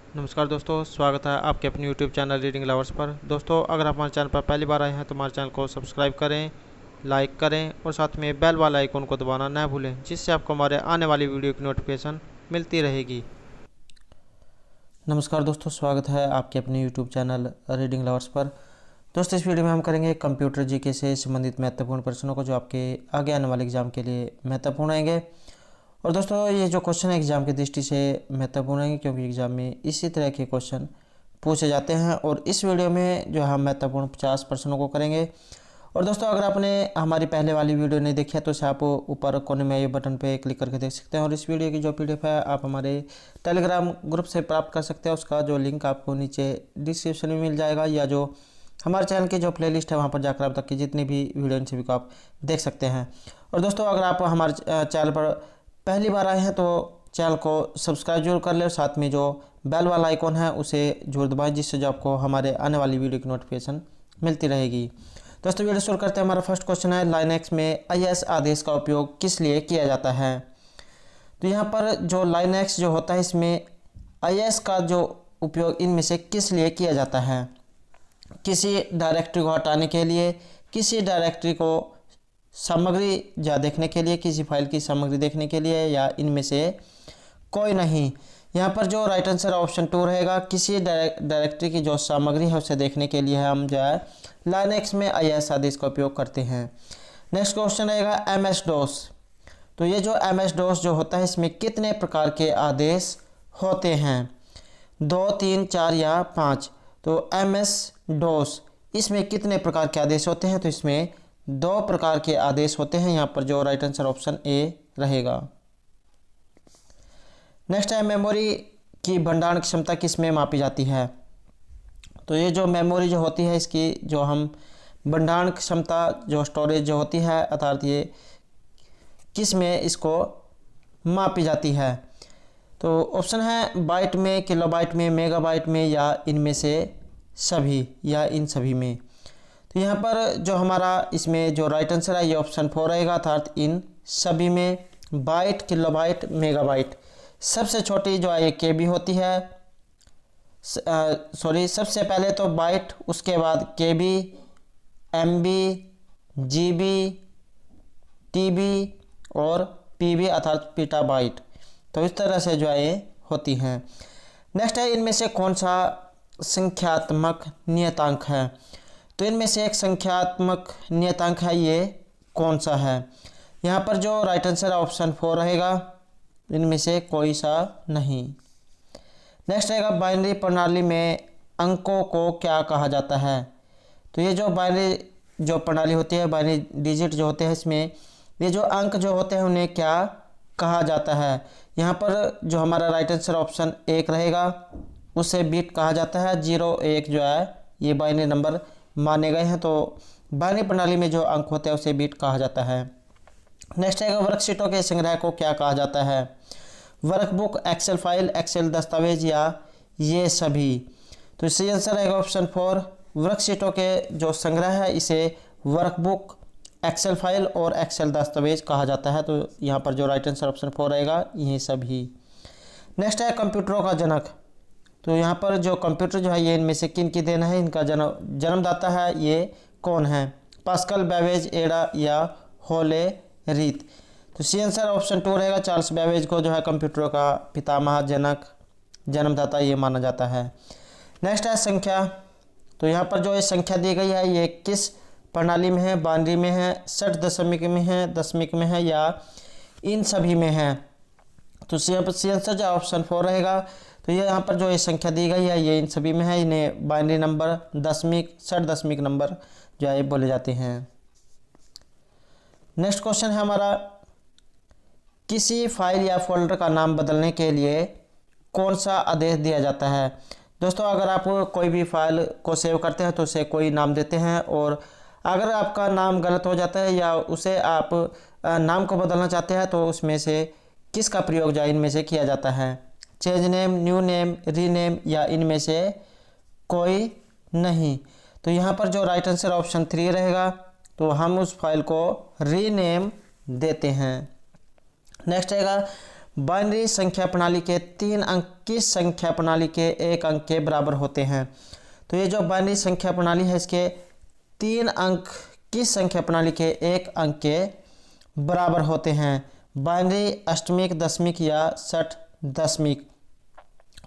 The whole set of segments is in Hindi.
नमस्कार दोस्तों, स्वागत है आपके अपने YouTube चैनल रीडिंग लवर्स पर। दोस्तों, अगर आप हमारे चैनल पर पहली बार आए हैं तो हमारे चैनल को सब्सक्राइब करें, लाइक करें और साथ में बेल वाला आइकन को दबाना ना भूलें, जिससे आपको हमारे आने वाली वीडियो की नोटिफिकेशन मिलती रहेगी। नमस्कार दोस्तों, स्वागत है आपके अपने YouTube चैनल रीडिंग लवर्स पर। दोस्तों, इस वीडियो में हम करेंगे कंप्यूटर जीके से संबंधित महत्वपूर्ण प्रश्नों को, जो आपके आगे आने वाले एग्जाम के लिए महत्वपूर्ण रहेंगे। और दोस्तों, ये जो क्वेश्चन है एग्जाम की दृष्टि से महत्वपूर्ण रहेंगे, क्योंकि एग्जाम में इसी तरह के क्वेश्चन पूछे जाते हैं। और इस वीडियो में जो हम महत्वपूर्ण 50 प्रश्नों को करेंगे। और दोस्तों, अगर आपने हमारी पहले वाली वीडियो नहीं देखी है तो इसे आप ऊपर कोने में ये बटन पे क्लिक करके देख सकते हैं। और इस वीडियो की जो पीडीएफ है आप हमारे टेलीग्राम ग्रुप से प्राप्त कर सकते हैं। उसका जो लिंक आपको नीचे डिस्क्रिप्शन में मिल जाएगा, या जो हमारे चैनल की जो प्लेलिस्ट है वहाँ पर जाकर आप तक की जितनी भी वीडियो इन सभी को आप देख सकते हैं। और दोस्तों, अगर आप हमारे चैनल पर पहली बार आए हैं तो चैनल को सब्सक्राइब जरूर कर लें, और साथ में जो बेल वाला आइकॉन है उसे जरूर दबाएं, जिससे जो आपको हमारे आने वाली वीडियो की नोटिफिकेशन मिलती रहेगी। दोस्तों, वीडियो शुरू करते हैं। हमारा फर्स्ट क्वेश्चन है, लाइनक्स में IS आदेश का उपयोग किस लिए किया जाता है। तो यहाँ पर जो लाइनक्स जो होता है, इसमें IS का जो उपयोग इनमें से किस लिए किया जाता है। किसी डायरेक्टरी को हटाने के लिए, किसी डायरेक्टरी को सामग्री या देखने के लिए, किसी फाइल की सामग्री देखने के लिए, या इनमें से कोई नहीं। यहाँ पर जो राइट आंसर ऑप्शन 2 रहेगा। किसी डायरेक्टरी की जो सामग्री है उसे देखने के लिए हम जो है लाइनक्स में IS आदेश का उपयोग करते हैं। नेक्स्ट क्वेश्चन रहेगा MS DOS। तो ये जो MS DOS जो होता है, इसमें कितने प्रकार के आदेश होते हैं, 2, 3, 4 या 5। तो MS DOS इसमें कितने प्रकार के आदेश होते हैं, तो इसमें 2 प्रकार के आदेश होते हैं। यहाँ पर जो राइट आंसर ऑप्शन A रहेगा। नेक्स्ट है, मेमोरी की भंडारण क्षमता किस में मापी जाती है। तो ये जो मेमोरी जो होती है, इसकी जो हम भंडारण क्षमता जो स्टोरेज जो होती है, अर्थात ये किस में इसको मापी जाती है। तो ऑप्शन है बाइट में, किलोबाइट में, मेगाबाइट में, या इनमें से सभी, या इन सभी में। तो यहाँ पर जो हमारा इसमें जो राइट आंसर है ये ऑप्शन 4 रहेगा, अर्थात इन सभी में। Byte, kilobyte, megabyte. सबसे छोटी जो है ये KB होती है, सबसे पहले तो बाइट, उसके बाद KB, MB, GB, TB और PB अर्थात पीटाबाइट। तो इस तरह से जो है ये होती हैं। नेक्स्ट है, इनमें से कौन सा संख्यात्मक नियतांक है। तो इनमें से एक संख्यात्मक नियतांक है, ये कौन सा है। यहाँ पर जो राइट आंसर ऑप्शन 4 रहेगा, इनमें से कोई सा नहीं। नेक्स्ट रहेगा, बाइनरी प्रणाली में अंकों को क्या कहा जाता है। तो ये जो बाइनरी जो प्रणाली होती है, बाइनरी डिजिट जो होते हैं, इसमें ये जो अंक जो होते हैं उन्हें क्या कहा जाता है। यहाँ पर जो हमारा राइट आंसर ऑप्शन 1 रहेगा, उसे बिट कहा जाता है। 0, 1 जो है ये बाइनरी नंबर माने गए हैं। तो बाइनरी प्रणाली में जो अंक होते हैं उसे बिट कहा जाता है। नेक्स्ट है, वर्कशीटों के संग्रह को क्या कहा जाता है। वर्कबुक, एक्सेल फाइल, एक्सेल दस्तावेज, या ये सभी। तो इससे आंसर रहेगा ऑप्शन 4। वर्कशीटों के जो संग्रह है इसे वर्कबुक, एक्सेल फाइल और एक्सेल दस्तावेज कहा जाता है। तो यहाँ पर जो राइट आंसर ऑप्शन 4 रहेगा, ये सभी। नेक्स्ट है, कंप्यूटरों का जनक। तो यहाँ पर जो कंप्यूटर जो है ये इनमें से किन की देन है, इनका जन्मदाता है ये कौन है। पास्कल, बेबेज, एडा या होले रीत। तो सी आंसर ऑप्शन 2 रहेगा। चार्ल्स बेबेज को जो है कंप्यूटरों का पितामह, जनक, जन्मदाता ये माना जाता है। नेक्स्ट है संख्या। तो यहाँ पर जो ये संख्या दी गई है ये किस प्रणाली में है, बाइनरी में है, षट दशमिक में है, दशमिक में है, या इन सभी में है। तो सी आंसर जो ऑप्शन 4 रहेगा। तो ये यहाँ पर जो ये संख्या दी गई है ये इन सभी में है। इन्हें बाइनरी नंबर, दशमिक, षट दशमिक नंबर जो है बोले जाते हैं। नेक्स्ट क्वेश्चन है हमारा, किसी फाइल या फोल्डर का नाम बदलने के लिए कौन सा आदेश दिया जाता है। दोस्तों, अगर आप कोई भी फाइल को सेव करते हैं तो उसे कोई नाम देते हैं, और अगर आपका नाम गलत हो जाता है या उसे आप नाम को बदलना चाहते हैं तो उसमें से किसका प्रयोग जो इनमें से किया जाता है। Change name, new name, rename, या इनमें से कोई नहीं। तो यहाँ पर जो राइट आंसर ऑप्शन 3 रहेगा। तो हम उस फाइल को रीनेम देते हैं। नेक्स्ट रहेगा, बाइनरी संख्या प्रणाली के 3 अंक किस संख्या प्रणाली के 1 अंक के बराबर होते हैं? तो ये जो बाइनरी संख्या प्रणाली है इसके 3 अंक किस संख्या प्रणाली के 1 अंक के बराबर होते हैं? बाइनरी, अष्टमिक, दशमिक या षठ दशमिक।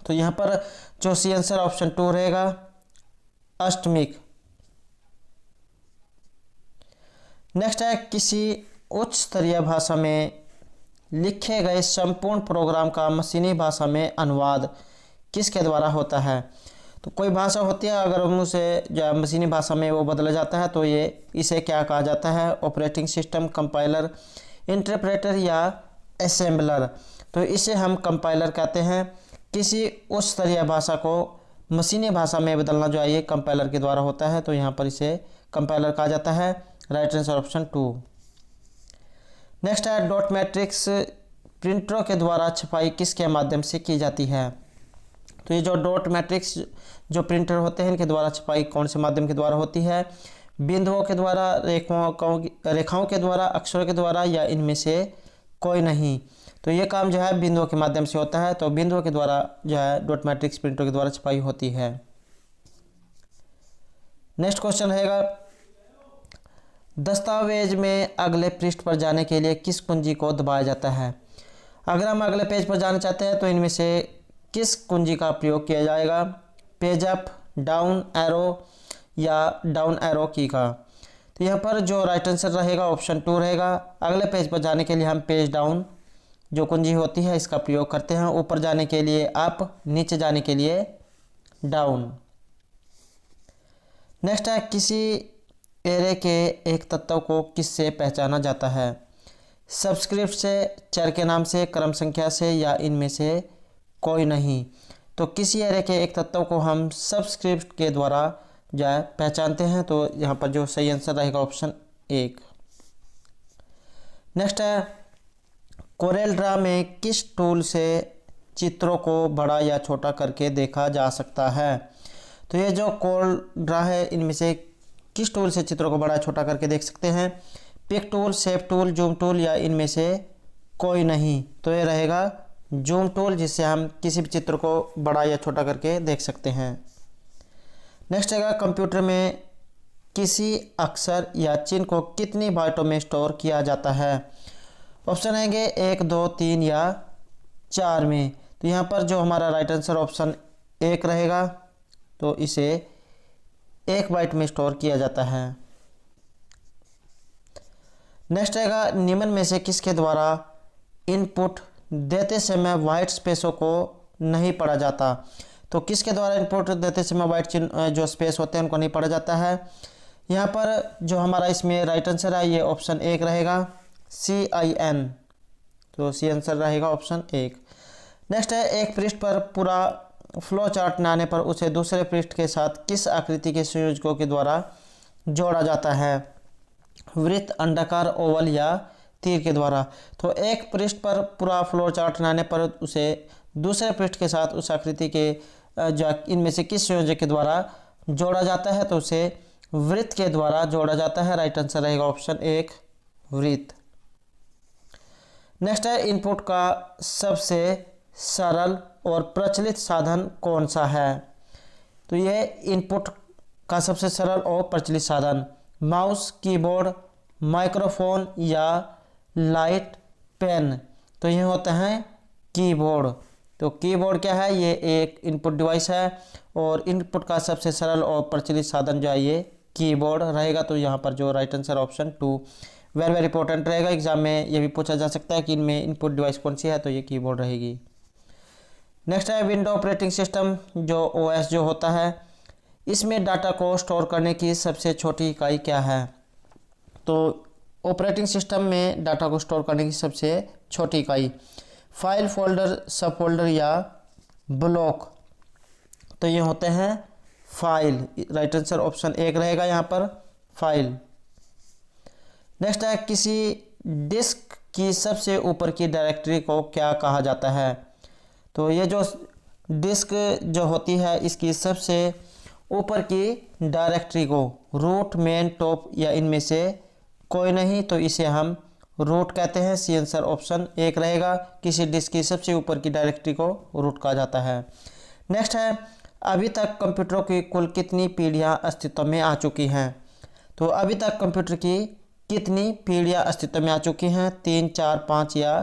तो यहाँ पर जो सी आंसर ऑप्शन 2 रहेगा, अष्टमिक। नेक्स्ट है, किसी उच्च स्तरीय भाषा में लिखे गए संपूर्ण प्रोग्राम का मशीनी भाषा में अनुवाद किसके द्वारा होता है? तो कोई भाषा होती है, अगर हम उसे जो है मशीनी भाषा में वो बदला जाता है तो ये इसे क्या कहा जाता है? ऑपरेटिंग सिस्टम, कंपाइलर, इंटरप्रेटर या असेंबलर। तो इसे हम कंपाइलर कहते हैं। किसी उच्च स्तरीय भाषा को मशीनी भाषा में बदलना जो है ये कंपाइलर के द्वारा होता है, तो यहाँ पर इसे कंपाइलर कहा जाता है। Right answer option 2। नेक्स्ट है, डॉट मैट्रिक्स प्रिंटरों के द्वारा छपाई किसके माध्यम से की जाती है? तो ये जो डॉट मैट्रिक्स जो प्रिंटर होते हैं इनके द्वारा छपाई कौन से माध्यम के द्वारा होती है? बिंदुओं के द्वारा, रेखाओं के द्वारा, अक्षरों के द्वारा या इनमें से कोई नहीं। तो ये काम जो है बिंदुओं के माध्यम से होता है, तो बिंदुओं के द्वारा जो है डॉट मैट्रिक्स प्रिंटर के द्वारा छपाई होती है। नेक्स्ट क्वेश्चन रहेगा, दस्तावेज में अगले पृष्ठ पर जाने के लिए किस कुंजी को दबाया जाता है? अगर हम अगले पेज पर जाना चाहते हैं तो इनमें से किस कुंजी का प्रयोग किया जाएगा? पेज अप, डाउन एरो या डाउन एरो की का? तो यहाँ पर जो राइट आंसर रहेगा ऑप्शन 2 रहेगा। अगले पेज पर जाने के लिए हम पेज डाउन जो कुंजी होती है इसका प्रयोग करते हैं। ऊपर जाने के लिए अप, नीचे जाने के लिए डाउन। नेक्स्ट है, किसी एरे के एक तत्व को किससे पहचाना जाता है? सबस्क्रिप्ट से, चर के नाम से, क्रम संख्या से या इनमें से कोई नहीं। तो किसी एरे के एक तत्व को हम सबस्क्रिप्ट के द्वारा जो है पहचानते हैं, तो यहाँ पर जो सही आंसर रहेगा ऑप्शन 1। नेक्स्ट है, कोरेल ड्रा में किस टूल से चित्रों को बड़ा या छोटा करके देखा जा सकता है? तो ये जो कोरेल ड्रा है इनमें से किस टूल से चित्रों को बड़ा छोटा करके देख सकते हैं? Pick tool, shape tool, zoom tool या इनमें से कोई नहीं। तो ये रहेगा जूम टूल, जिससे हम किसी भी चित्र को बड़ा या छोटा करके देख सकते हैं। नेक्स्ट है, कंप्यूटर में किसी अक्षर या चिन्ह को कितनी बाइटों में स्टोर किया जाता है? ऑप्शन आएंगे 1, 2, 3 या 4 में। तो यहाँ पर जो हमारा राइट आंसर ऑप्शन 1 रहेगा, तो इसे 1 बाइट में स्टोर किया जाता है। नेक्स्ट आएगा, निम्न में से किसके द्वारा इनपुट देते समय वाइट स्पेसों को नहीं पढ़ा जाता? तो किसके द्वारा इनपुट देते समय वाइट जो स्पेस होते हैं उनको नहीं पढ़ा जाता है? यहाँ पर जो हमारा इसमें राइट आंसर है ये ऑप्शन 1 रहेगा, CIN। तो सी आंसर रहेगा ऑप्शन 1। नेक्स्ट है, एक पृष्ठ पर पूरा फ्लो चार्ट न आने पर उसे दूसरे पृष्ठ के साथ किस आकृति के संयोजकों के द्वारा जोड़ा जाता है? वृत्त, अंडाकार, ओवल या तीर के द्वारा। तो एक पृष्ठ पर पूरा फ्लो चार्ट न आने पर उसे दूसरे पृष्ठ के साथ उस आकृति के जो इनमें से किस संयोजक के द्वारा जोड़ा जाता है? तो उसे वृत्त के द्वारा जोड़ा जाता है। राइट आंसर रहेगा ऑप्शन 1, वृत्त। नेक्स्ट है, इनपुट का सबसे सरल और प्रचलित साधन कौन सा है? तो ये इनपुट का सबसे सरल और प्रचलित साधन माउस, कीबोर्ड, माइक्रोफोन या लाइट पेन। तो ये होता है कीबोर्ड। तो कीबोर्ड क्या है? ये एक इनपुट डिवाइस है और इनपुट का सबसे सरल और प्रचलित साधन जो है ये कीबोर्ड रहेगा। तो यहाँ पर जो right answer option 2 very very important रहेगा। एग्जाम में ये भी पूछा जा सकता है कि इनमें इनपुट डिवाइस कौन सी है, तो ये कीबोर्ड रहेगी। नेक्स्ट है, विंडो ऑपरेटिंग सिस्टम जो OS जो होता है इसमें डाटा को स्टोर करने की सबसे छोटी इकाई क्या है? तो ऑपरेटिंग सिस्टम में डाटा को स्टोर करने की सबसे छोटी इकाई फाइल, फोल्डर, सब फोल्डर या ब्लॉक। तो ये होते हैं फाइल। राइट आंसर ऑप्शन 1 रहेगा यहाँ पर, फाइल। नेक्स्ट है, किसी डिस्क की सबसे ऊपर की डायरेक्टरी को क्या कहा जाता है? तो ये जो डिस्क जो होती है इसकी सबसे ऊपर की डायरेक्टरी को रूट, मेन, टॉप या इनमें से कोई नहीं, तो इसे हम रूट कहते हैं। सी आंसर ऑप्शन 1 रहेगा। किसी डिस्क की सबसे ऊपर की डायरेक्टरी को रूट कहा जाता है। नेक्स्ट है, अभी तक कंप्यूटरों की कुल कितनी पीढ़ियां अस्तित्व में आ चुकी हैं? तो अभी तक कंप्यूटर की कितनी पीढ़ियां अस्तित्व में आ चुकी हैं? 3, 4, 5 या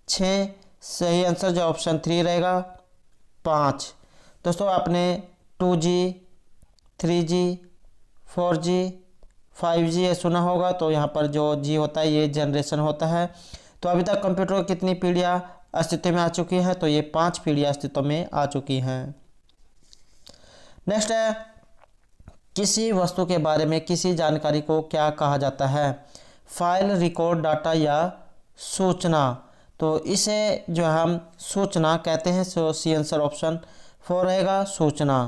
6? सही आंसर जो ऑप्शन 3 रहेगा, 5। दोस्तों आपने 2G, 3G, 4G, 5G ये सुना होगा। तो यहाँ पर जो G होता है ये जनरेशन होता है। तो अभी तक कंप्यूटर की कितनी पीढ़ियाँ अस्तित्व में आ चुकी हैं? तो ये 5 पीढ़ियाँ अस्तित्व में आ चुकी हैं। नेक्स्ट है, किसी वस्तु के बारे में किसी जानकारी को क्या कहा जाता है? फाइल, रिकॉर्ड, डाटा या सूचना? तो इसे जो हम सूचना कहते हैं। सो सी आंसर ऑप्शन 4 रहेगा, सूचना।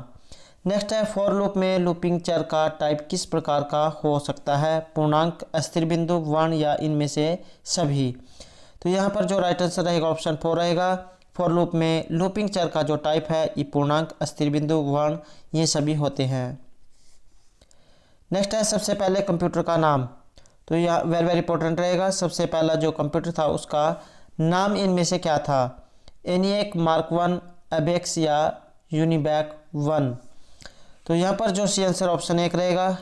नेक्स्ट है, फॉर लूप में लूपिंग चर का टाइप किस प्रकार का हो सकता है? पूर्णांक, स्थिर बिंदु, वर्ण या इनमें से सभी? तो यहाँ पर जो राइट आंसर रहेगा ऑप्शन 4 रहेगा। फॉर लूप में लूपिंग चर का जो टाइप है ये पूर्णांक, स्थिर बिंदु, वर्ण ये सभी होते हैं। नेक्स्ट है, सबसे पहले कंप्यूटर का नाम। तो यह वेरी वेरी इंपॉर्टेंट रहेगा। सबसे पहला जो कंप्यूटर था उसका नाम इनमें से क्या था? एनिएक, मार्क 1, एबेक्स या यूनिबैक 1? तो यहाँ पर जो सी आंसर ऑप्शन 1 रहेगा।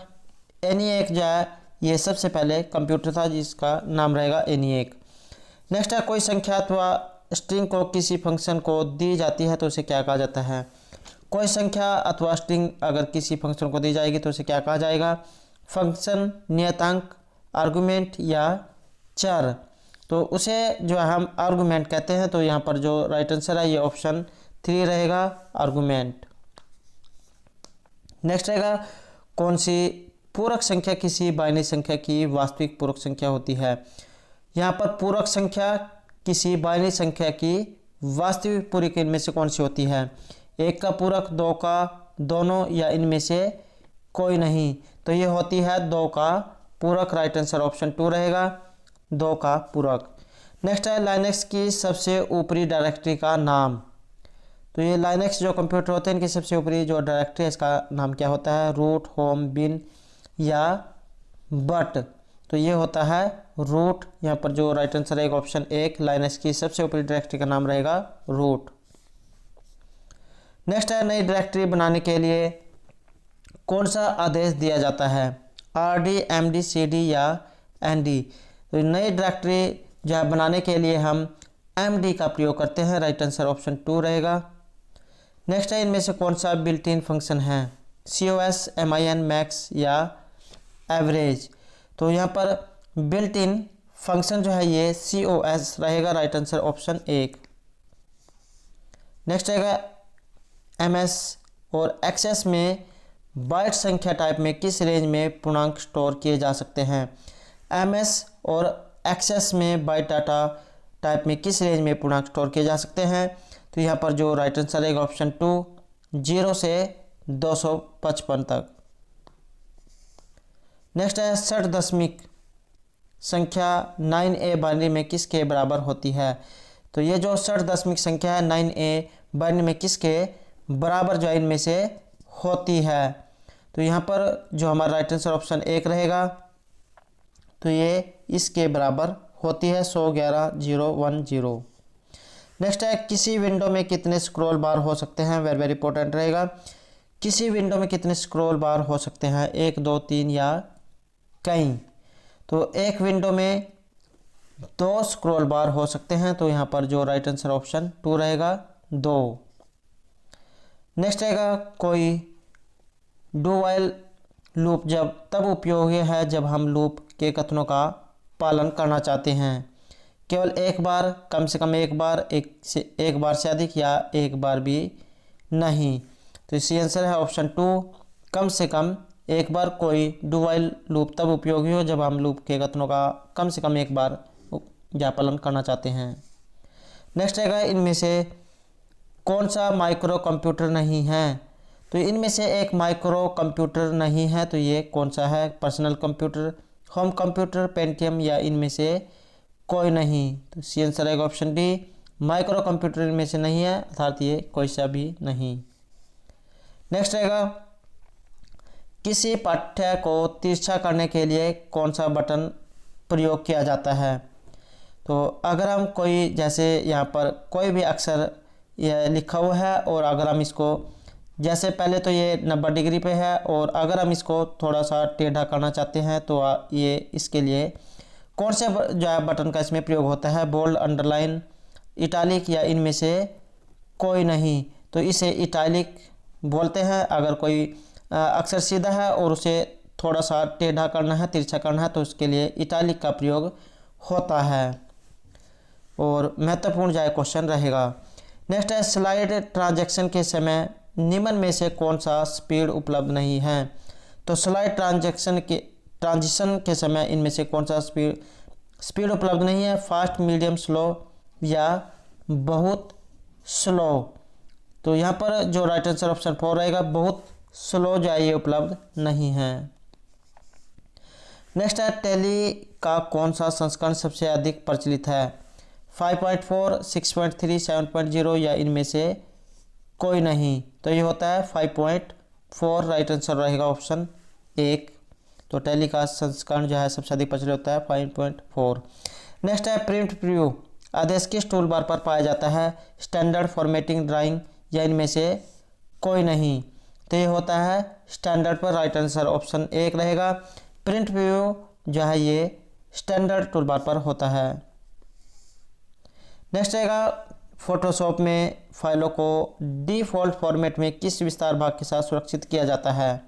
एनिएक जो है ये सबसे पहले कंप्यूटर था जिसका नाम रहेगा एनिएक। नेक्स्ट है, कोई संख्या अथवा स्ट्रिंग को किसी फंक्शन को दी जाती है तो उसे क्या कहा जाता है? कोई संख्या अथवा स्ट्रिंग अगर किसी फंक्शन को दी जाएगी तो उसे क्या कहा जाएगा? फंक्शन, नियतांक, आर्गुमेंट या चर? तो उसे जो हम आर्गुमेंट कहते हैं। तो यहाँ पर जो राइट आंसर है ये ऑप्शन 3 रहेगा, आर्गुमेंट। नेक्स्ट रहेगा, कौन सी पूरक संख्या किसी बाइनरी संख्या की वास्तविक पूरक संख्या होती है? यहाँ पर पूरक संख्या किसी बाइनरी संख्या की वास्तविक पूरक इनमें से कौन सी होती है? 1 का पूरक, 2 का, दोनों या इनमें से कोई नहीं? तो ये होती है 2 का पूरक। राइट आंसर ऑप्शन 2 रहेगा, 2 का पूरक। नेक्स्ट है, लाइनक्स की सबसे ऊपरी डायरेक्टरी का नाम। तो ये लाइनक्स जो कंप्यूटर होते हैं इनकी सबसे ऊपरी जो डायरेक्टरी है इसका नाम क्या होता है? रूट, होम, बिन या बट? तो ये होता है रूट। यहाँ पर जो राइट आंसर रहेगा ऑप्शन 1, लाइनक्स की सबसे ऊपरी डायरेक्टरी का नाम रहेगा रूट। नेक्स्ट है, नई डायरेक्टरी बनाने के लिए कौन सा आदेश दिया जाता है? RD, MD, CD या ND? तो नई डायरेक्टरी जो है बनाने के लिए हम MD का प्रयोग करते हैं। राइट आंसर ऑप्शन 2 रहेगा। नेक्स्ट है, इनमें से कौन सा बिल्ट इन फंक्शन है? COS, MIN, मैक्स या एवरेज? तो यहाँ पर बिल्ट इन फंक्शन जो है ये COS रहेगा। Right answer option 1। नेक्स्ट रहेगा, MS और XS में बाइट संख्या टाइप में किस रेंज में पूर्णांक स्टोर किए जा सकते हैं? MS और XS में बाइट डाटा टाइप में किस रेंज में पूर्णांक स्टोर किए जा सकते हैं? तो यहाँ पर जो राइट आंसर रहेगा ऑप्शन 2, 0 से 255 तक। नेक्स्ट है, 60 दशमिक संख्या 9A बाइनरी में किसके बराबर होती है? तो ये जो 60 दशमिक संख्या है 9A बाइनरी में किसके बराबर जो इनमें से होती है? तो यहाँ पर जो हमारा राइट आंसर ऑप्शन 1 रहेगा। तो ये इसके बराबर होती है 111,010। नेक्स्ट है, किसी विंडो में कितने स्क्रॉल बार हो सकते हैं? वेरी वेरी इंपॉर्टेंट रहेगा। किसी विंडो में कितने स्क्रॉल बार हो सकते हैं? 1, 2, 3 या कई? तो एक विंडो में 2 स्क्रॉल बार हो सकते हैं। तो यहाँ पर जो राइट आंसर ऑप्शन 2 रहेगा, 2। नेक्स्ट रहेगा, कोई डू वाइल लूप तब उपयोगी है जब हम लूप के कथनों का पालन करना चाहते हैं। केवल एक बार, कम से कम एक बार, एक बार से अधिक या एक बार भी नहीं? तो इसका आंसर है ऑप्शन 2, कम से कम एक बार। कोई डू वाइल लूप तब उपयोगी हो जब हम लूप के कथनों का कम से कम एक बार या पालन करना चाहते हैं। नेक्स्ट रहेगा, इनमें से कौन सा माइक्रो कंप्यूटर नहीं है? तो इनमें से एक माइक्रो कंप्यूटर नहीं है। तो ये कौन सा है? Personal computer, home computer, Pentium या इनमें से कोई नहीं? तो सी आंसर रहेगा ऑप्शन डी, माइक्रो कंप्यूटर इनमें से नहीं है, अर्थात ये कोई सा भी नहीं। नेक्स्ट रहेगा, किसी पाठ्य को तिरछा करने के लिए कौन सा बटन प्रयोग किया जाता है। तो अगर हम कोई जैसे यहाँ पर कोई भी अक्षर यह लिखा हुआ है और अगर हम इसको जैसे पहले तो ये 90 डिग्री पे है और अगर हम इसको थोड़ा सा टेढ़ा करना चाहते हैं तो ये इसके लिए कौन से जो है बटन का इसमें प्रयोग होता है, बोल्ड, अंडरलाइन, इटालिक या इनमें से कोई नहीं। तो इसे इटालिक बोलते हैं। अगर कोई अक्षर सीधा है और उसे थोड़ा सा टेढ़ा करना है, तिरछा करना है तो उसके लिए इटालिक का प्रयोग होता है और महत्वपूर्ण जो है क्वेश्चन रहेगा। नेक्स्ट है स्लाइड ट्रांजैक्शन के समय निम्न में से कौन सा स्पीड उपलब्ध नहीं है। तो स्लाइड ट्रांजिशन के समय इनमें से कौन सा स्पीड उपलब्ध नहीं है, फास्ट, मीडियम, स्लो या बहुत स्लो। तो यहाँ पर जो राइट आंसर ऑप्शन 4 रहेगा, बहुत स्लो जो है ये उपलब्ध नहीं है। नेक्स्ट है टैली का कौन सा संस्करण सबसे अधिक प्रचलित है, 5.4, 6.3, 7.0 या इनमें से कोई नहीं। तो ये होता है 5.4, राइट आंसर रहेगा ऑप्शन 1। तो टैली का संस्करण जो है सबसे अधिक प्रचलित होता है 5.4। नेक्स्ट है प्रिंट प्रीव्यू आदेश किस टूल बार पर पाया जाता है, स्टैंडर्ड, फॉर्मेटिंग, ड्राइंग या इनमें से कोई नहीं। तो ये होता है स्टैंडर्ड पर, राइट आंसर ऑप्शन 1 रहेगा। प्रिंट प्रीव्यू जो है ये स्टैंडर्ड टूल बार पर होता है। नेक्स्ट रहेगा फोटोशॉप में फाइलों को डिफ़ॉल्ट फॉर्मेट में किस विस्तार भाग के साथ सुरक्षित किया जाता है।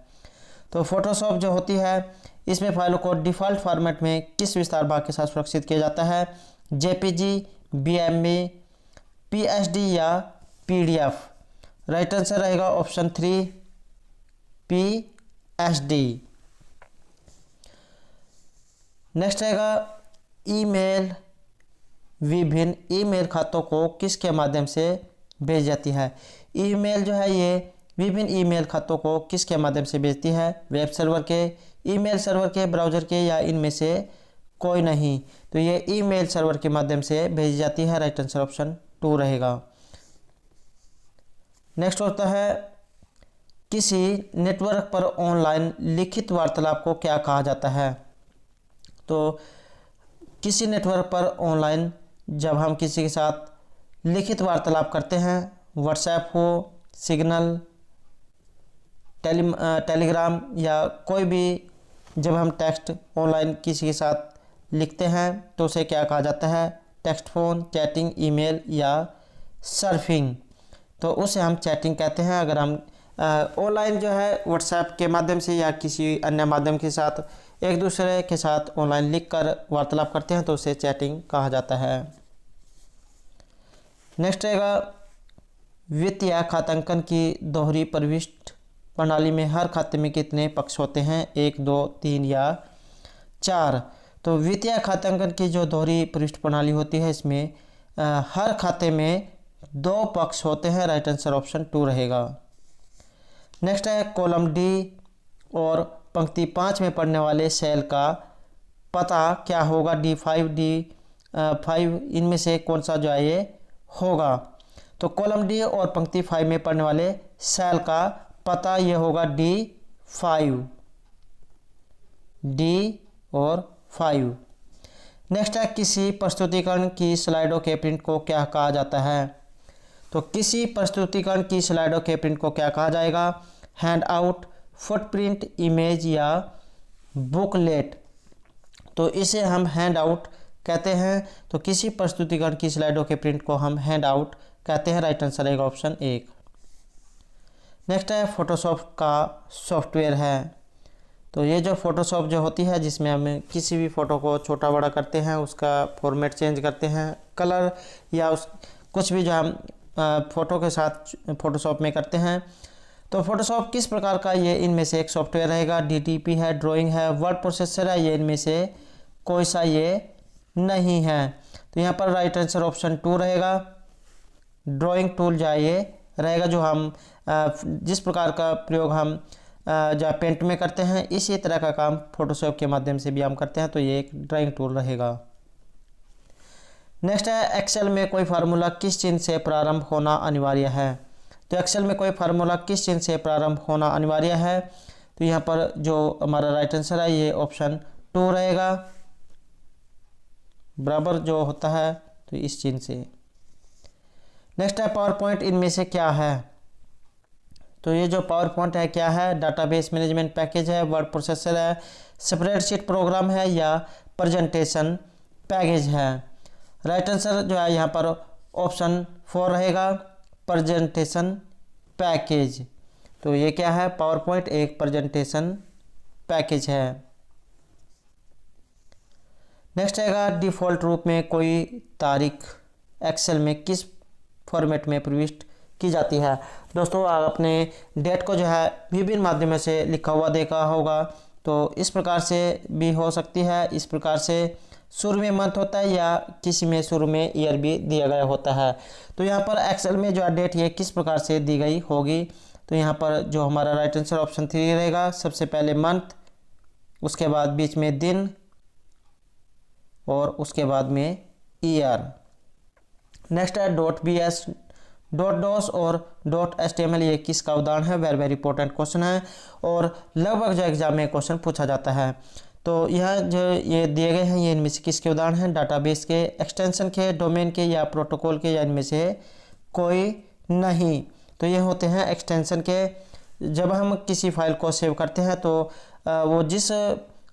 तो फोटोशॉप जो होती है इसमें फाइलों को डिफ़ॉल्ट फॉर्मेट में किस विस्तार भाग के साथ सुरक्षित किया जाता है, जेपीजी, बीएमबी, पीएसडी या पीडीएफ। राइट आंसर रहेगा ऑप्शन 3, पीएसडी। नेक्स्ट रहेगा ईमेल विभिन्न ईमेल खातों को किसके माध्यम से भेज जाती है। ईमेल जो है ये विभिन्न ईमेल खातों को किसके माध्यम से भेजती है, वेब सर्वर के, ईमेल सर्वर के, ब्राउज़र के या इनमें से कोई नहीं। तो ये ईमेल सर्वर के माध्यम से भेजी जाती है, राइट आंसर ऑप्शन 2 रहेगा। नेक्स्ट होता है किसी नेटवर्क पर ऑनलाइन लिखित वार्तालाप को क्या कहा जाता है। तो किसी नेटवर्क पर ऑनलाइन जब हम किसी के साथ लिखित वार्तालाप करते हैं, व्हाट्सएप हो, सिग्नल, टेलीग्राम या कोई भी जब हम टेक्स्ट ऑनलाइन किसी के साथ लिखते हैं तो उसे क्या कहा जाता है, टेक्स्ट फ़ोन, चैटिंग, ईमेल या सर्फिंग। तो उसे हम चैटिंग कहते हैं। अगर हम ऑनलाइन जो है व्हाट्सएप के माध्यम से या किसी अन्य माध्यम के साथ एक दूसरे के साथ ऑनलाइन लिखकर वार्तालाप करते हैं तो उसे चैटिंग कहा जाता है। नेक्स्ट रहेगा वित्तीय खातांकन की दोहरी प्रविष्टि प्रणाली में हर खाते में कितने पक्ष होते हैं, 1, 2, 3 या 4। तो वित्तीय खातांकन की जो दोहरी प्रविष्टि प्रणाली होती है इसमें हर खाते में 2 पक्ष होते हैं, राइट आंसर ऑप्शन 2 रहेगा। नेक्स्ट है कॉलम डी और पंक्ति 5 में पढ़ने वाले सेल का पता क्या होगा, D5, D5 इनमें से कौन सा जो है ये होगा। तो कॉलम डी और पंक्ति 5 में पढ़ने वाले सेल का पता ये होगा D5, D और 5। नेक्स्ट है किसी प्रस्तुतिकरण की स्लाइडों के प्रिंट को क्या कहा जाता है। तो किसी प्रस्तुतिकरण की स्लाइडों के प्रिंट को क्या कहा जाएगा, हैंड आउट, फुटप्रिंट, इमेज या बुकलेट। तो इसे हम हैंड आउट कहते हैं। तो किसी प्रस्तुतिकरण की स्लाइडों के प्रिंट को हम हैंड आउट कहते हैं, राइट आंसर रहेगा ऑप्शन 1। नेक्स्ट है फोटोशॉप का सॉफ्टवेयर है। तो ये जो फोटोशॉप जो होती है जिसमें हम किसी भी फ़ोटो को छोटा बड़ा करते हैं, उसका फॉर्मेट चेंज करते हैं, कलर या कुछ भी जो हम फ़ोटो के साथ फ़ोटोशॉप में करते हैं। तो फोटोशॉप किस प्रकार का ये इनमें से एक सॉफ्टवेयर रहेगा, डीटीपी है, ड्राइंग है, वर्ड प्रोसेसर है, ये इनमें से कोई सा ये नहीं है। तो यहाँ पर राइट आंसर ऑप्शन 2 रहेगा। ड्राइंग टूल जो है ये रहेगा, जो हम जिस प्रकार का प्रयोग हम जो पेंट में करते हैं इसी तरह का काम फोटोशॉप के माध्यम से भी हम करते हैं, तो ये एक ड्राइंग टूल रहेगा। नेक्स्ट है एक्सेल में कोई फार्मूला किस चिन्ह से प्रारंभ होना अनिवार्य है। तो एक्सेल में कोई फार्मूला किस चिन्ह से प्रारंभ होना अनिवार्य है। तो यहाँ पर जो हमारा राइट आंसर है ये ऑप्शन 2 रहेगा। बराबर जो होता है तो इस चिन्ह से। नेक्स्ट है पावर पॉइंट, इनमें से क्या है? तो ये जो पावर पॉइंट है क्या है? डाटाबेस मैनेजमेंट पैकेज है, वर्ड प्रोसेसर है, स्प्रेडशीट प्रोग्राम है या प्रेजेंटेशन पैकेज है। राइट आंसर जो है यहाँ पर ऑप्शन 4 रहेगा, प्रेजेंटेशन पैकेज। तो ये क्या है? पावर पॉइंट एक प्रेजेंटेशन पैकेज है। नेक्स्ट रहेगा डिफ़ॉल्ट रूप में कोई तारीख एक्सेल में किस फॉर्मेट में प्रविष्ट की जाती है? दोस्तों आपने डेट को जो है विभिन्न माध्यमों से लिखा हुआ देखा होगा, तो इस प्रकार से भी हो सकती है, इस प्रकार से शुरू में मंथ होता है या किसी में शुरू में ईयर भी दिया गया होता है। तो यहाँ पर एक्सेल में जो है डेट ये किस प्रकार से दी गई होगी? तो यहाँ पर जो हमारा राइट आंसर ऑप्शन 3 रहेगा, सबसे पहले मंथ, उसके बाद बीच में दिन और उसके बाद में ईयर। नेक्स्ट है .bs, .dos और .html, ये किसका उदाहरण है? वेरी इंपॉर्टेंट क्वेश्चन है और लगभग जो एग्जाम में क्वेश्चन पूछा जाता है। तो यह जो ये दिए गए हैं ये इनमें से किसके उदाहरण हैं? डाटाबेस के, एक्सटेंशन के, डोमेन के या प्रोटोकॉल के, या इनमें से कोई नहीं। तो ये होते हैं एक्सटेंशन के। जब हम किसी फाइल को सेव करते हैं तो वो जिस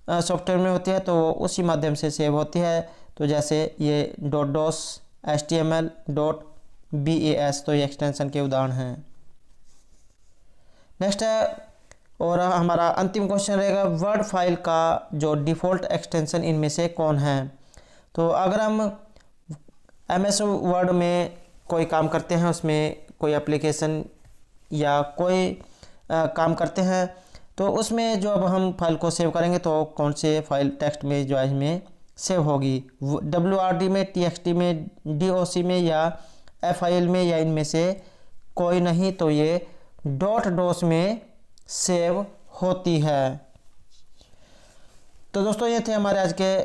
सॉफ्टवेयर में होती है तो उसी माध्यम से सेव होती है। तो जैसे ये .dos, HTML, .bas, तो ये एक्सटेंशन के उदाहरण हैं। नेक्स्ट है और हमारा अंतिम क्वेश्चन रहेगा, वर्ड फाइल का जो डिफ़ॉल्ट एक्सटेंशन इनमें से कौन है? तो अगर हम MS वर्ड में कोई काम करते हैं, उसमें कोई एप्लीकेशन या कोई काम करते हैं, तो उसमें जो अब हम फाइल को सेव करेंगे तो कौन से फाइल टेक्स्ट में जो है इसमें सेव होगी? WRD में, TXT में, DOC में या FIL में, या इनमें से कोई नहीं। तो ये .dos में सेव होती है। तो दोस्तों ये थे हमारे आज के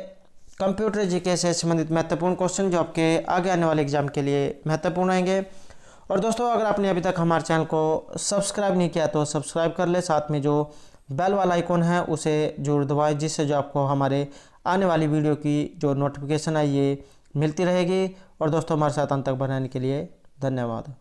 कंप्यूटर जीके से संबंधित महत्वपूर्ण क्वेश्चन जो आपके आगे आने वाले एग्जाम के लिए महत्वपूर्ण रहेंगे। और दोस्तों अगर आपने अभी तक हमारे चैनल को सब्सक्राइब नहीं किया तो सब्सक्राइब कर ले, साथ में जो बेल वाला आइकॉन है उसे जरूर दबाएं, जिससे जो आपको हमारे आने वाली वीडियो की जो नोटिफिकेशन है ये मिलती रहेगी। और दोस्तों हमारे साथ अंत तक बनाने के लिए धन्यवाद।